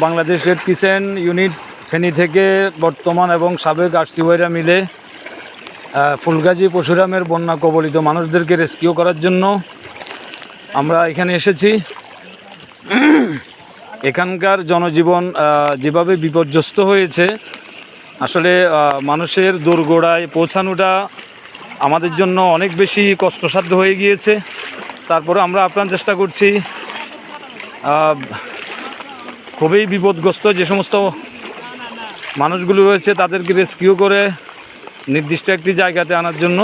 Bangladesh red crescent unit Feni থেকে বর্তমান এবং সাবেক আরসিওয়াইরা মিলে ফুলগাজী পরশুরামের বন্যা কবলিত মানুষদেরকে রেস্কিউ করার জন্য আমরা এখানে এসেছি। এখানকার জনজীবন যেভাবে বিপর্যস্ত হয়েছে, আসলে মানুষের দোরগোড়ায় পৌঁছানোটা আমাদের জন্য অনেক বেশি কষ্টসাধ্য হয়ে গিয়েছে। তারপরে আমরা আপ্রাণ চেষ্টা করছি খুবই বিপদগ্রস্ত যে সমস্ত মানুষগুলো রয়েছে তাদেরকে রেস্কিউ করে নির্দিষ্ট একটি জায়গাতে আনার জন্য।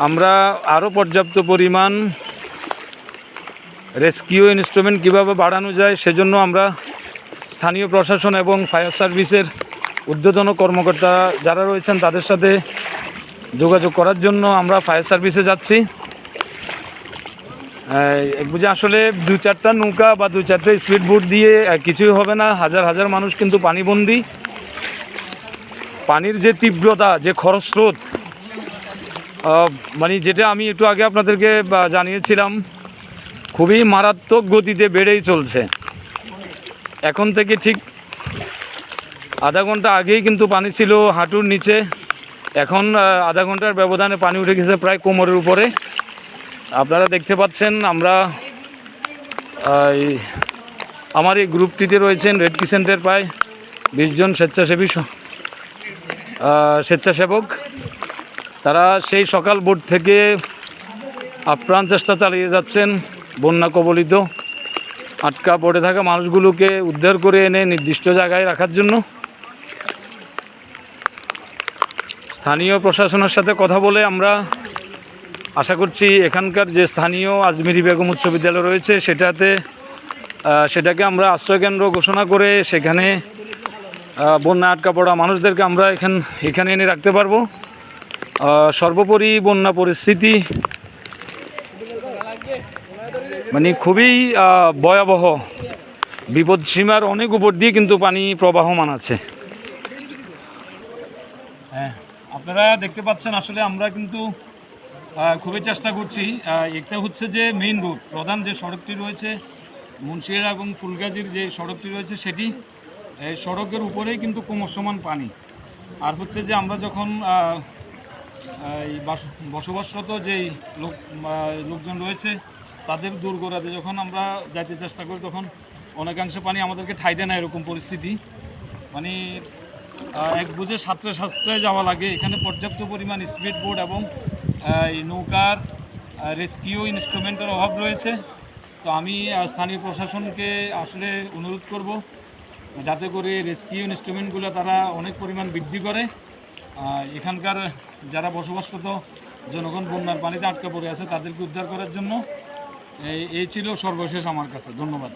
আমরা আরও পর্যাপ্ত পরিমাণ রেস্কিউ ইনস্ট্রুমেন্ট কীভাবে বাড়ানো যায় সেজন্য আমরা স্থানীয় প্রশাসন এবং ফায়ার সার্ভিসের ঊর্ধ্বতন কর্মকর্তা যারা রয়েছেন তাদের সাথে যোগাযোগ করার জন্য আমরা ফায়ার সার্ভিসে যাচ্ছি। বুঝে আসলে 2-4টা নৌকা বা 2-4টা স্পিড বোট দিয়ে কিছুই হবে না। হাজার হাজার মানুষ কিন্তু পানিবন্দী। পানির যে তীব্রতা, যে খরস্রোত, মানে যেটা আমি একটু আগে আপনাদেরকে জানিয়েছিলাম, খুবই মারাত্মক গতিতে বেড়েই চলছে। এখন থেকে ঠিক আধা ঘন্টা আগেই কিন্তু পানি ছিল হাঁটুর নিচে, এখন আধা ঘন্টার ব্যবধানে পানি উঠে গেছে প্রায় কোমরের উপরে। আপনারা দেখতে পাচ্ছেন আমরা আমার এই গ্রুপটিতে রয়েছেন রেড ক্রিসেন্টের প্রায় 20 জন স্বেচ্ছাসেবক। তারা সেই সকাল ভোর থেকে আপ্রাণ চেষ্টা চালিয়ে যাচ্ছেন বন্যা কবলিত আটকা পড়ে থাকা মানুষগুলোকে উদ্ধার করে এনে নির্দিষ্ট জায়গায় রাখার জন্য। স্থানীয় প্রশাসনের সাথে কথা বলে আমরা আশা করছি এখানকার যে স্থানীয় আজমিরি বেগম উচ্চ বিদ্যালয় রয়েছে সেটাকে আমরা আশ্রয়কেন্দ্র ঘোষণা করে সেখানে বন্যা আটকা পড়া মানুষদেরকে আমরা এখানে এনে রাখতে পারবো। সর্বোপরি বন্যা পরিস্থিতি মানে খুবই ভয়াবহ, বিপদসীমার অনেক উপর দিয়ে কিন্তু পানি প্রবাহমান আছে। হ্যাঁ, আপনারা দেখতে পাচ্ছেন আসলে আমরা কিন্তু খুবই চেষ্টা করছি। একটা হচ্ছে যে মেইন রোড, প্রধান যে সড়কটি রয়েছে মুন্সিয়ারা এবং ফুলগাজীর যে সড়কটি রয়েছে সেটি, এই সড়কের উপরেই কিন্তু ক্রমশমান পানি। আর হচ্ছে যে আমরা যখন এই বসবাসরত যেই লোকজন রয়েছে তাদের দোরগোড়াতে যখন আমরা যাইতে চেষ্টা করি তখন অনেকাংশে পানি আমাদেরকে ঠাই দেয় না, এরকম পরিস্থিতি। মানে এক বুঝে সাঁতরে যাওয়া লাগে। এখানে পর্যাপ্ত পরিমাণ স্পিড বোট এবং এই নৌকার রেস্কিউ ইনস্ট্রুমেন্টের অভাব রয়েছে। তো আমি স্থানীয় প্রশাসনকে আসলে অনুরোধ করব যাতে করে রেস্কিউ ইনস্ট্রুমেন্টগুলো তারা অনেক পরিমাণ বৃদ্ধি করে। এখানকার যারা বসবাসরত জনগণ বন্যার পানিতে আটকা পড়ে আছে তাদেরকে উদ্ধার করার জন্য। এই ছিল সর্বশেষ আমার কাছে। ধন্যবাদ।